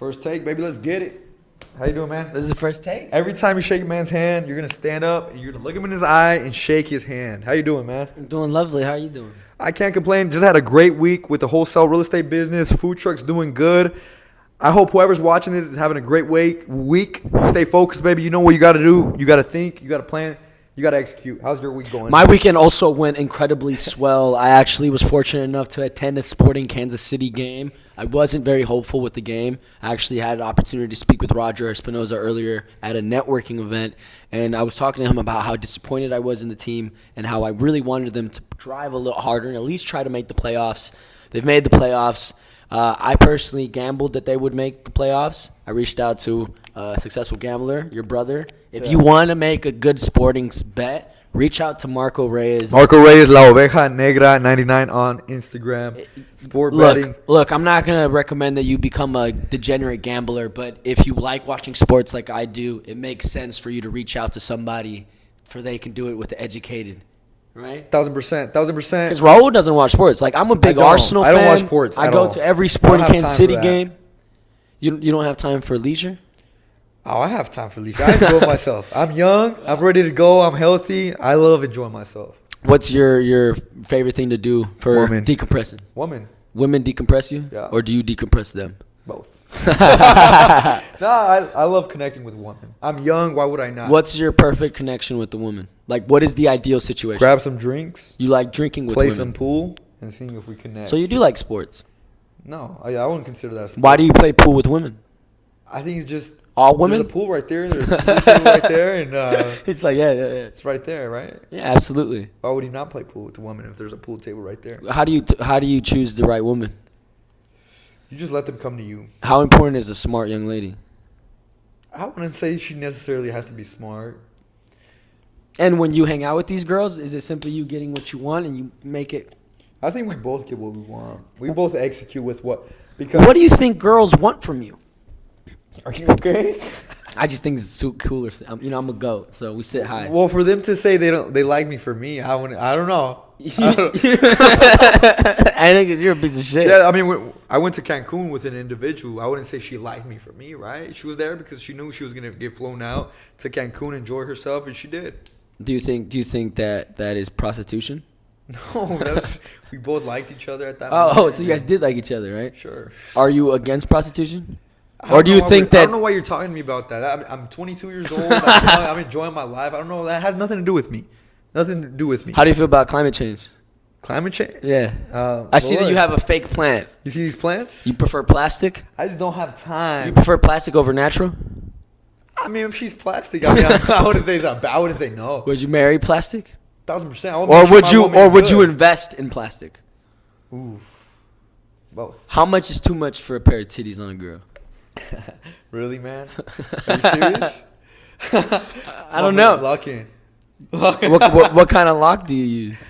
First take, baby. Let's get it. How you doing, man? This is the first take. Every time you shake a man's hand, you're gonna stand up and you're gonna look him in his eye and shake his hand. How you doing, man? I'm doing lovely. How are you doing? I can't complain. Just had a great week with the wholesale real estate business. Food trucks doing good. I hope whoever's watching this is having a great week. Stay focused, baby. You know what you got to do. You got to think. You got to plan. You got to execute. How's your week going? My weekend also went incredibly swell. I actually was fortunate enough to attend a Sporting Kansas City game. I wasn't very hopeful with the game. I actually had an opportunity to speak with Roger Espinoza earlier at a networking event, and I was talking to him about how disappointed I was in the team and how I really wanted them to drive a little harder and at least try to make the playoffs. They've made the playoffs. I personally gambled that they would make the playoffs. I reached out to a successful gambler, your brother. If you want to make a good sporting bet, reach out to Marco Reyes. Marco Reyes, La Oveja Negra 99 on Instagram. Sport betting. Look, I'm not going to recommend that you become a degenerate gambler, but if you like watching sports like I do, it makes sense for you to reach out to somebody for they can do it with the educated. Right? 1,000%. Because Raul doesn't watch sports. Like, I'm a big Arsenal fan. I don't watch sports. I go to every Sporting Kansas City game. You don't have time for leisure? Oh, I have time for leisure. I enjoy myself. I'm young. I'm ready to go. I'm healthy. I love enjoying myself. What's your favorite thing to do for decompressing? Women decompress you? Yeah. Or do you decompress them? Both. I love connecting with women. I'm young. Why would I not? What's your perfect connection with the woman? Like, what is the ideal situation? Grab some drinks. You like drinking with women. Play some pool and seeing if we connect. So you do like sports? No, I wouldn't consider that a sport. Why do you play pool with women? I think it's just all women. There's a pool right there. There's a pool table right there, and it's like yeah. It's right there, right? Yeah, absolutely. Why would you not play pool with a woman if there's a pool table right there? How do you choose the right woman? You just let them come to you. How important is a smart young lady? I wouldn't say she necessarily has to be smart. And when you hang out with these girls, is it simply you getting what you want and you make it? I think we both get what we want. We both execute with what. Because what do you think girls want from you? Are you okay? I just think it's so cooler. I'm a goat, so we sit high. Well, for them to say they like me for me, I don't know. I think you're a piece of shit. Yeah, I mean, I went to Cancun with an individual. I wouldn't say she liked me for me, right? She was there because she knew she was gonna get flown out to Cancun, enjoy herself, and she did. Do you think that is prostitution? No, we both liked each other at that moment. Oh, so you guys did like each other, right? Sure. Are you against prostitution? Or do you think that... I don't know why you're talking to me about that. I'm 22 years old. I'm enjoying my life. I don't know. That has nothing to do with me. Nothing to do with me. How do you feel about climate change? Climate change? Yeah. I see that you have a fake plant. You see these plants? You prefer plastic? I just don't have time. You prefer plastic over natural? I mean, if she's plastic, I mean, I wouldn't say that. I wouldn't say no. Would you marry plastic? 1,000%. Or would you invest in plastic? Ooh, both. How much is too much for a pair of titties on a girl? Really, man? Are you serious? I don't know. Lock in. What kind of lock do you use?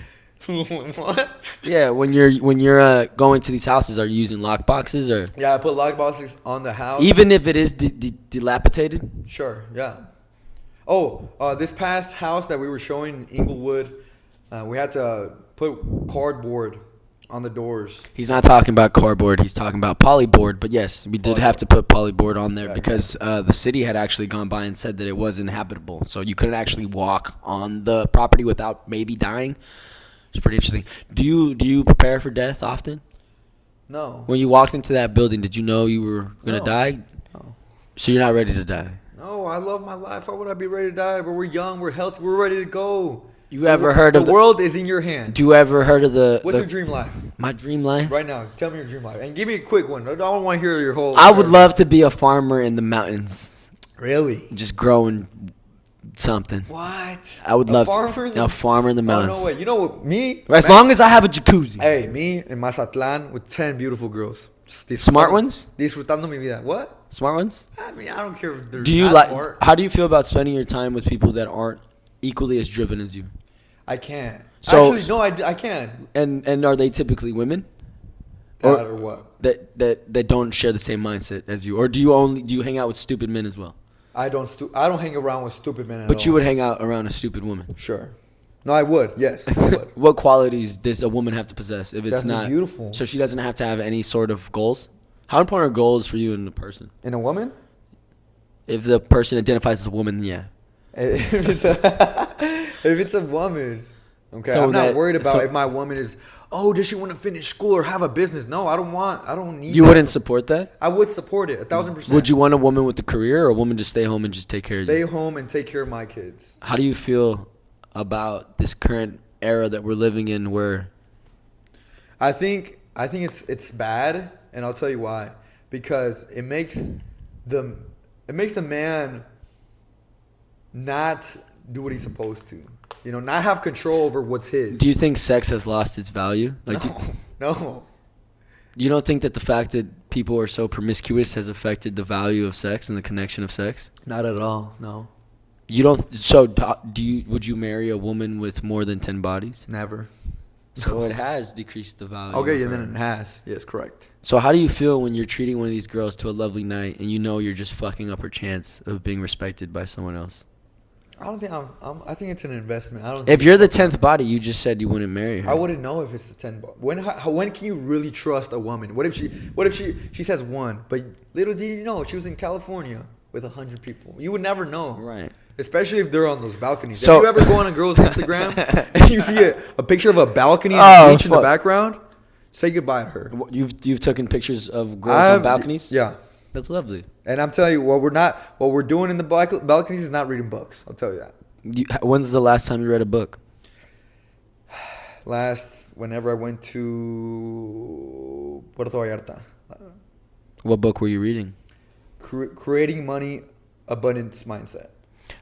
What? Yeah, when you're going to these houses, are you using lock boxes or? Yeah, I put lock boxes on the house. Even if it is dilapidated. Sure. Yeah. Oh, this past house that we were showing in Inglewood, we had to put cardboard on the doors. He's not talking about cardboard. He's talking about polyboard. But yes, we did have to put polyboard on there because the city had actually gone by and said that it was inhabitable. So you couldn't actually walk on the property without maybe dying. It's pretty interesting. Do you prepare for death often? No. When you walked into that building, did you know you were going to die? No. So you're not ready to die? No, I love my life. Why would I be ready to die? But we're young, we're healthy, we're ready to go. You ever heard of the world is in your hands. Do you ever heard of What's your dream life? My dream life? Right now, tell me your dream life. And give me a quick one. I don't want to hear your whole... I would love to be a farmer in the mountains. Really? Just growing something. What? I would love a farmer in the mountains. No way. You know what? Me? As long as I have a jacuzzi. Hey, me in Mazatlan with 10 beautiful girls. Smart ones? Disfrutando mi vida. What? Smart ones? I mean, I don't care if they're smart. How do you feel about spending your time with people that aren't equally as driven as you? I can't. So, actually, no, I can. And are they typically women? Or what? That don't share the same mindset as you, or do you hang out with stupid men as well? I don't hang around with stupid men at all. But you would hang out around a stupid woman. Sure. No, I would. Yes, I would. What qualities does a woman have to possess if She it's has to be not beautiful? So she doesn't have to have any sort of goals. How important are goals for you in a person? In a woman? If the person identifies as a woman, yeah. If it's a woman, okay. So I'm not that- worried about so- if my woman is. Oh, does she want to finish school or have a business? No, I don't need. You that. wouldn't support that? I would support it 1,000%. Would you want a woman with a career or a woman to stay home and just take care of stay you? home and take care of my kids? How do you feel about this current era that we're living in where I think it's bad, and I'll tell you why. Because it makes the man not do what he's supposed to. You know, not have control over what's his. do you think sex has lost its value? Like No. you don't think that the fact that people are so promiscuous has affected the value of sex and the connection of sex? Not at all. No. You don't. So, do you? Would you marry a woman with more than 10 bodies? Never. So it has decreased the value. Okay, of and her. then it has. Yes, correct. So how do you feel when you're treating one of these girls to a lovely night and you know you're just fucking up her chance of being respected by someone else? I don't think I think it's an investment. I don't. If think you're the 10th body, you just said you wouldn't marry her. I wouldn't know if it's the 10. When can you really trust a woman? What if she says 1, but little did you know she was in California with 100 people. You would never know. Right. Especially if they're on those balconies. So- if you ever go on a girl's Instagram and you see a picture of a balcony and Oh, a beach in the fuck. background, say goodbye to her. You've taken pictures of girls on balconies? Yeah. That's lovely. And I'm telling you, what we're doing in the balconies is not reading books. I'll tell you that. When's the last time you read a book? Whenever I went to Puerto Vallarta. What book were you reading? Creating Money Abundance Mindset.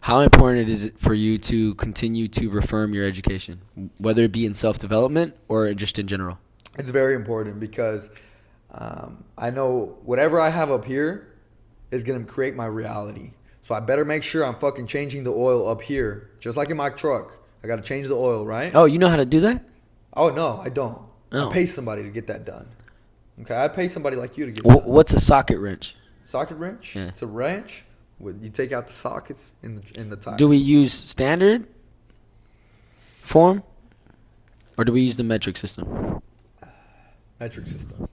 How important is it for you to continue to reform your education, whether it be in self-development or just in general? It's very important because I know whatever I have up here is going to create my reality. So I better make sure I'm fucking changing the oil up here. Just like in my truck. I got to change the oil, right? Oh, you know how to do that? Oh, no, I don't. Oh. I pay somebody to get that done. Okay, I pay somebody like you to get that done. What's a socket wrench? Socket wrench? Yeah. It's a wrench. You take out the sockets in the tire. Do we use standard form or do we use the metric system? Metric system.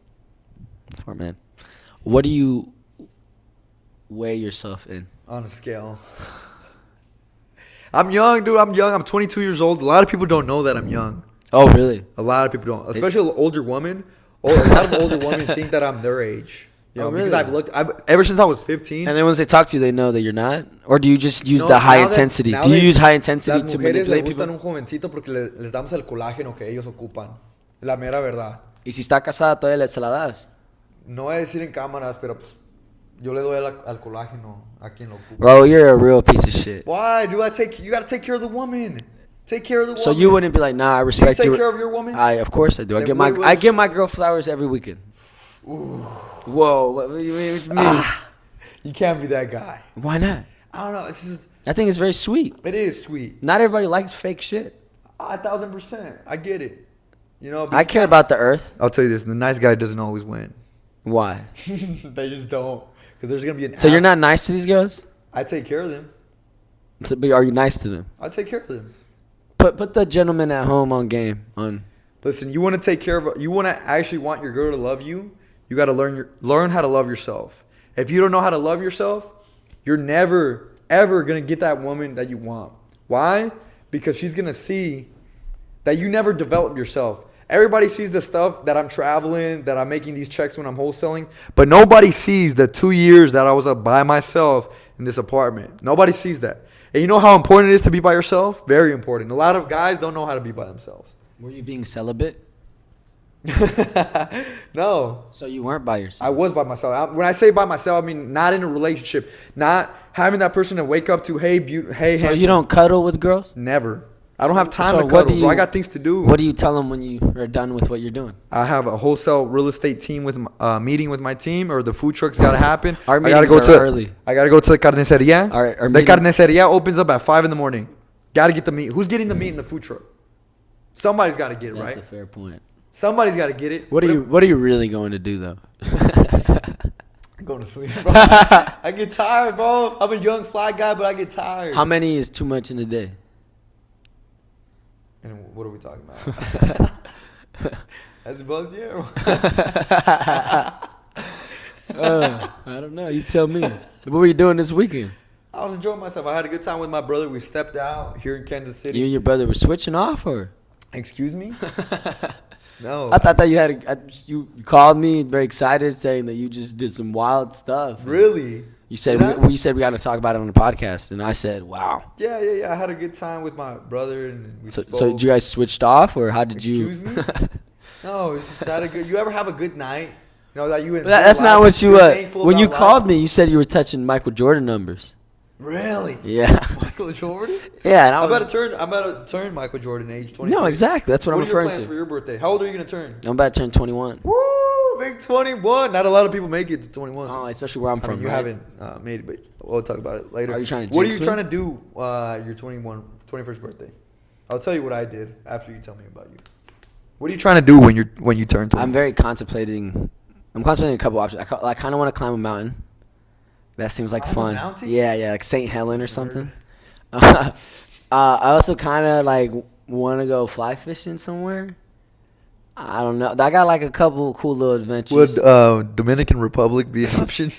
Smart man. What do you weigh yourself in? On a scale. I'm young, dude. I'm young. I'm 22 years old. A lot of people don't know that I'm young. Oh, really? A lot of people don't. Especially older women. A lot of older women think that I'm their age. You know, Oh, really? because ever since I was 15. And then once they talk to you, they know that you're not? Or do you just use No, the high now that- intensity? now Do you that use high intensity las to mujeres manipulate les gustan people? un jovencito porque les damos el colágeno que ellos ocupan. La mera verdad. Y si está casada, todavía se la das. No voy a decir en cámaras, pero pues yo le doy al colágeno a quien lo ocupa. Bro, you're a real piece of shit. Why? You gotta take care of the woman. Take care of the woman. So you wouldn't be like, nah, I respect take you. care of your woman? Of course I do. Then what I was- give my girl flowers every weekend. Whoa, what do you mean? You can't be that guy. Why not? I don't know. It's just, I think it's very sweet. it is sweet. Not everybody likes fake shit. 1,000%. I get it. You know. I care about the earth. I'll tell you this: the nice guy doesn't always win. Why? They just don't, because there's gonna be an. So you're not nice to these girls? I take care of them. But are you nice to them? I take care of them. Put the gentleman at home on game. Listen, you want to take care of. You want to actually want your girl to love you. You got to learn how to love yourself. If you don't know how to love yourself, you're never ever gonna get that woman that you want. Why? Because she's gonna see that you never develop yourself. Everybody sees the stuff that I'm traveling, that I'm making these checks when I'm wholesaling, but nobody sees the 2 years that I was up by myself in this apartment. Nobody sees that. And you know how important it is to be by yourself? Very important. A lot of guys don't know how to be by themselves. Were you being celibate? No. So you weren't by yourself. I was by myself. When I say by myself, I mean not in a relationship. Not having that person to wake up to, hey, hey, So handsome. you don't cuddle with girls? Never. I don't have time So to what cuddle, do bro. I you- got things to do. What do you tell them when you are done with what you're doing? I have a wholesale real estate team with meeting with my team, or the food truck's got to happen. Our I gotta meetings go are to early. I gotta go to the carniceria. Our the meeting- carniceria opens up at 5 in the morning. Gotta get the meat. Who's getting the meat in the food truck? Somebody's got to get it, That's right? a fair point. Somebody's got to get it. What are you really going to do though? I'm going to sleep, bro. I get tired, bro. I'm a young fly guy, but I get tired. How many is too much in a day? And what are we talking about? That's about I don't know. You tell me. What were you doing this weekend? I was enjoying myself. I had a good time with my brother. We stepped out here in Kansas City. You and your brother were switching off, or? Excuse me? No. I thought that you called me very excited, saying that you just did some wild stuff. Really? You said Did I? you said we got to talk about it on the podcast, and I said, "Wow." Yeah. I had a good time with my brother, and we So spoke. did you guys switched off, or how did you? Excuse me? No, it's just had a good. You ever have a good night? You know that you. But that's not what you. You're thankful When you about called life? me, you said you were touching Michael Jordan numbers. Really? Yeah. Michael Jordan? Yeah, and I I'm was. about to turn Michael Jordan age 20. No, exactly. That's what I'm What are your referring plans to. for your birthday? How old are you gonna turn? I'm about to turn 21. Woo, big 21. Not a lot of people make it to 21. Oh, especially where I'm I from. mean, you right? haven't made it, but we'll talk about it later. Are you trying to What are jinx you me? trying to do your 21st birthday? I'll tell you what I did after you tell me about you. What are you trying to do when you turn 21? I'm very contemplating. I'm contemplating a couple options. I kind of want to climb a mountain. That seems like Climb a fun. mountain? Yeah, like St. Helen or something. I also kind of like want to go fly fishing somewhere. I don't know. I got like a couple cool little adventures. Would Dominican Republic be an option?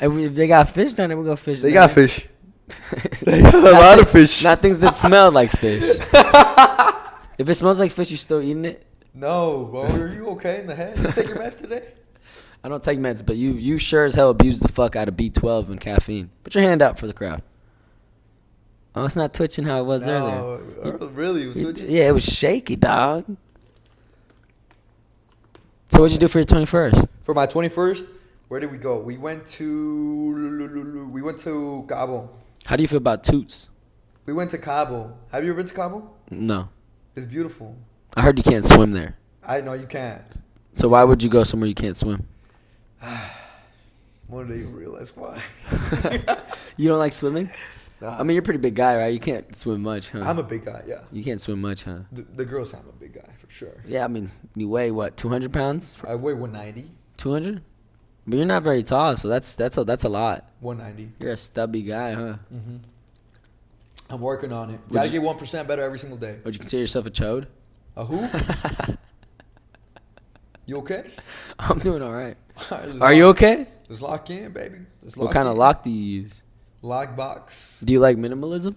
If they got fish down there, we'll go fishing. They down got there. fish. They got a lot of fish. Not things that smell like fish. If it smells like fish, you still eating it? No, bro. Are you okay in the head? You take your meds today? I don't take meds, but you sure as hell abuse the fuck out of B12 and caffeine. Put your hand out for the crowd. Oh, it's not twitching how it was earlier. No, really? It was twitching? Yeah, it was shaky, dog. So what'd you do for your 21st? For my 21st, where did we go? We went to Cabo. How do you feel about toots? We went to Cabo. Have you ever been to Cabo? No. It's beautiful. I heard you can't swim there. I know you can't. So why would you go somewhere you can't swim? One day you'll realize why. You don't like swimming? Nah. I mean, you're a pretty big guy, right? You can't swim much, huh? I'm a big guy, yeah. You can't swim much, huh? The girls say I'm a big guy, for sure. Yeah, I mean, you weigh what, 200 pounds? I weigh 190. 200? But you're not very tall, so that's a lot. 190. You're a stubby guy, huh? Mm-hmm. I'm working on it. Would Gotta you- get 1% better every single day. Would you consider yourself a chode? A who? You okay? I'm doing all right. All right, let's Are you lock- okay? Let's lock in, baby. Let's What kind of lock do you use? Lock box. Do you like minimalism?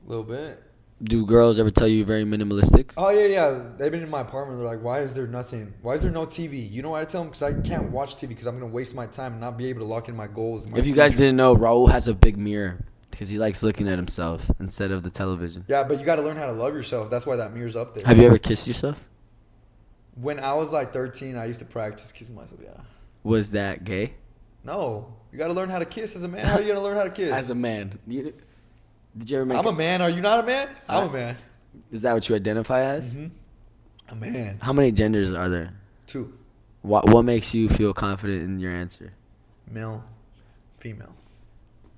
A little bit. Do girls ever tell you you're very minimalistic? Oh, yeah. They've been in my apartment. They're like, why is there nothing? Why is there no TV? You know what I tell them? Because I can't watch TV because I'm going to waste my time and not be able to lock in my goals. And my If you guys future. didn't know, Raul has a big mirror because he likes looking at himself instead of the television. Yeah, but you got to learn how to love yourself. That's why that mirror's up there. Have you ever kissed yourself? When I was like 13, I used to practice kissing myself. Yeah. Was that gay? No. You got to learn how to kiss as a man. How are you going to learn how to kiss? As a man. Did you ever make I'm a man. Are you not a man? I'm a man. Is that what you identify as? Mm-hmm. A man. How many genders are there? 2. What makes you feel confident in your answer? Male. Female.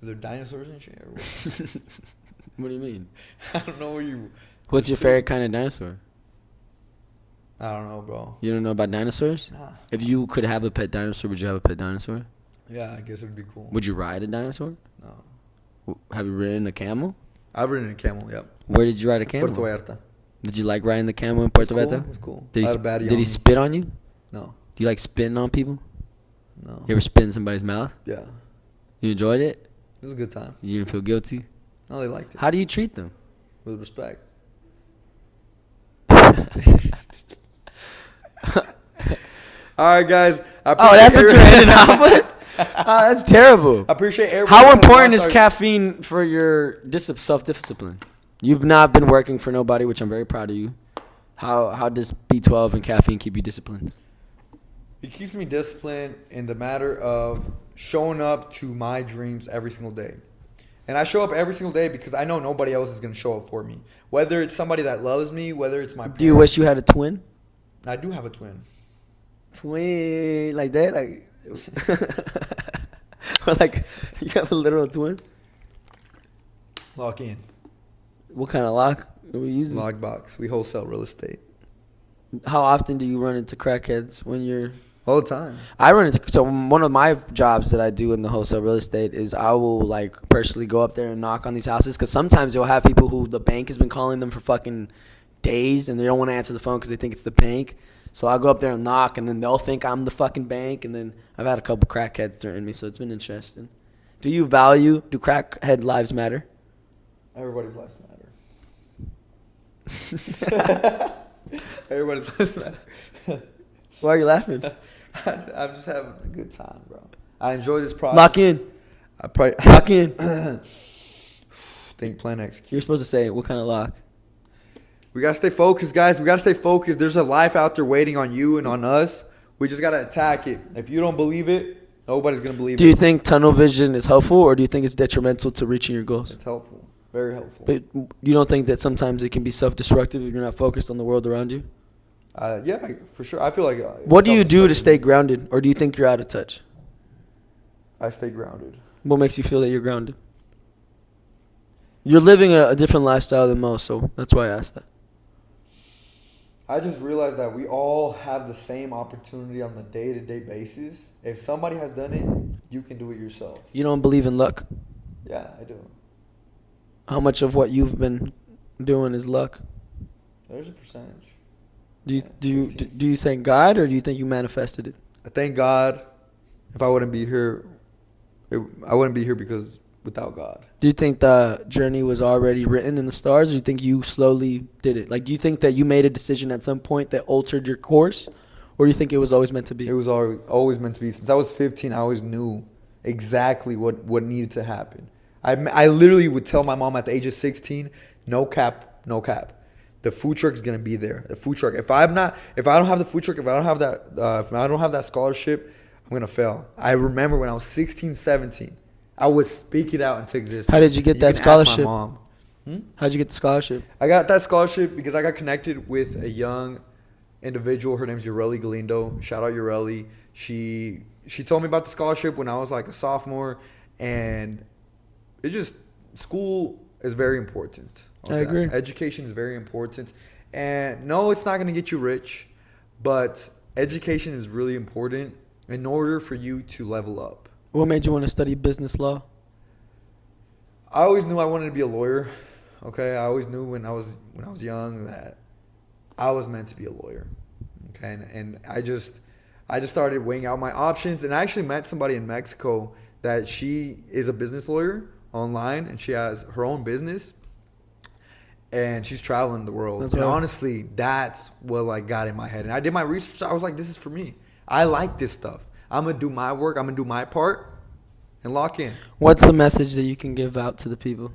Is there dinosaurs and shit? Or what? What do you mean? I don't know where you... What's your favorite kind of dinosaur? I don't know, bro. You don't know about dinosaurs? Nah. If you could have a pet dinosaur, would you have a pet dinosaur? Yeah, I guess it would be cool. Would you ride a dinosaur? No. Have you ridden a camel? I've ridden a camel, yep. Where did you ride a camel? Puerto Vallarta. Did you like riding the camel in Puerto Cool. Vallarta? It was cool. Did I he, had a baddie did on he me. spit on you? No. Do you like spitting on people? No. You ever spit in somebody's mouth? Yeah. You enjoyed it? It was a good time. You didn't feel guilty? No, they liked it. How do you treat them? With respect. All right, guys. Oh, that's what you ended up with? Oh, that's terrible. I appreciate everybody. How that important watched is our- caffeine for your self-discipline? You've not been working for nobody, which I'm very proud of you. How does B12 and caffeine keep you disciplined? It keeps me disciplined in the matter of showing up to my dreams every single day. And I show up every single day because I know nobody else is going to show up for me. Whether it's somebody that loves me, whether it's my parents. Do you wish you had a twin? I do have a twin. Twin like that, like, or like you have a literal twin. Lock in. What kind of lock are we using? Lockbox. We wholesale real estate. How often do you run into crackheads when you're? All the time. I run into so one of my jobs that I do in the wholesale real estate is I will like personally go up there and knock on these houses because sometimes you'll have people who the bank has been calling them for fucking days and they don't want to answer the phone because they think it's the bank. So I go up there and knock, and then they'll think I'm the fucking bank, and then I've had a couple crackheads threaten me, so it's been interesting. Do crackhead lives matter? Everybody's lives matter. Everybody's lives matter. Why are you laughing? I'm just having a good time, bro. I enjoy this process. Lock in. I probably Lock in. think, plan, execute. You're supposed to say what kind of lock? We gotta stay focused, guys. We gotta stay focused. There's a life out there waiting on you and on us. We just gotta attack it. If you don't believe it, nobody's gonna believe it. Do you think tunnel vision is helpful, or do you think it's detrimental to reaching your goals? It's helpful. Very helpful. But you don't think that sometimes it can be self-destructive if you're not focused on the world around you? Yeah, for sure. I feel like. What do you do to stay grounded, or do you think you're out of touch? I stay grounded. What makes you feel that you're grounded? You're living a different lifestyle than most, so that's why I asked that. I just realized that we all have the same opportunity on the day-to-day basis. If somebody has done it, you can do it yourself. You don't believe in luck? Yeah, I do. How much of what you've been doing is luck? There's a percentage. Do you thank God, or do you think you manifested it? I thank God. If I wouldn't be here, I wouldn't be here because without God. Do you think the journey was already written in the stars, or do you think you slowly did it? Like, do you think that you made a decision at some point that altered your course, or do you think it was always meant to be? It was always meant to be. Since I was 15, I always knew exactly what needed to happen. I literally would tell my mom at the age of 16, no cap. The food truck is gonna be there. The food truck. If I don't have the food truck, if I don't have that scholarship, I'm gonna fail. I remember when I was 16, 17, I would speak it out into existence. How did you get that scholarship? My mom. How'd you get the scholarship? I got that scholarship because I got connected with a young individual. Her name's Ureli Galindo. Shout out Ureli. She told me about the scholarship when I was like a sophomore, and school is very important. Okay? I agree. Education is very important. And no, it's not going to get you rich, but education is really important in order for you to level up. What made you want to study business law? I always knew I wanted to be a lawyer. Okay, I always knew when I was young that I was meant to be a lawyer. Okay, and I just started weighing out my options, and I actually met somebody in Mexico that she is a business lawyer online, and she has her own business, and she's traveling the world. That's and right. honestly, that's what like got in my head. And I did my research. I was like, this is for me. I like this stuff. I'm gonna do my work. I'm gonna do my part, and lock in. What's the message that you can give out to the people?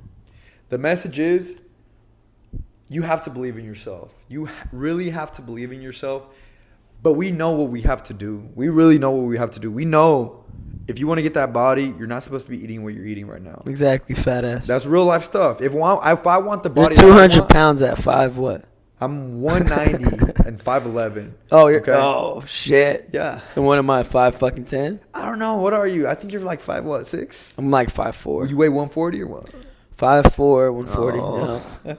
The message is, you have to believe in yourself. You really have to believe in yourself. But we know what we have to do. We really know what we have to do. We know if you want to get that body, you're not supposed to be eating what you're eating right now. Exactly, fat ass. That's real life stuff. If I want the body, You're 200 pounds at 5 what? I'm 190 and 5'11". Oh, you're okay? Oh shit. Yeah. And what am I? 5'10"? I don't know. What are you? I think you're like 6. I'm like 5'4". You weigh 140 or what? 5'4", 140. Oh. Yeah.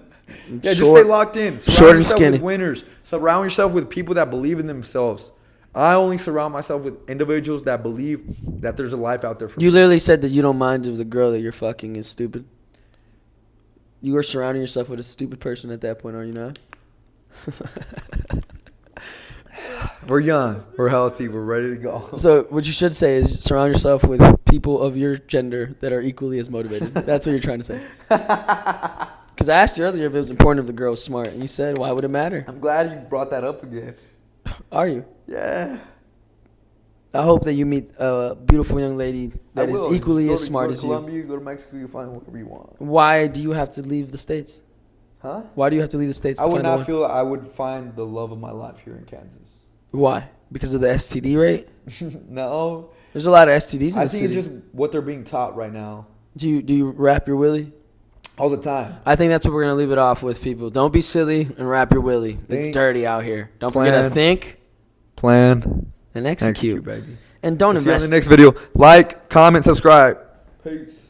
Yeah, just stay locked in. Surround Short and yourself skinny. with winners. Surround yourself with people that believe in themselves. I only surround myself with individuals that believe that there's a life out there for me. You literally said that you don't mind if the girl that you're fucking is stupid. You are surrounding yourself with a stupid person at that point, are you not? We're young. We're healthy. We're ready to go. So what you should say is surround yourself with people of your gender that are equally as motivated. That's what you're trying to say. Because I asked you earlier if it was important if the girl was smart, and you said, why would it matter? I'm glad you brought that up again. Are you? Yeah. I hope that you meet a beautiful young lady that is equally as smart as you. Go to you. Colombia, go to Mexico, you find whatever you want. Why do you have to leave the States? Huh? Why do you have to leave the States I to would find the not one? feel I would find the love of my life here in Kansas. Why? Because of the STD rate? No. There's a lot of STDs in I the think city. it's just what they're being taught right now. Do you wrap your willy? All the time. I think that's what we're going to leave it off with, people. Don't be silly and wrap your willy. It's Think, dirty out here. Don't forget to plan, think Plan. and execute. Baby. And don't See you on invest. the next video. Like, comment, subscribe. Peace.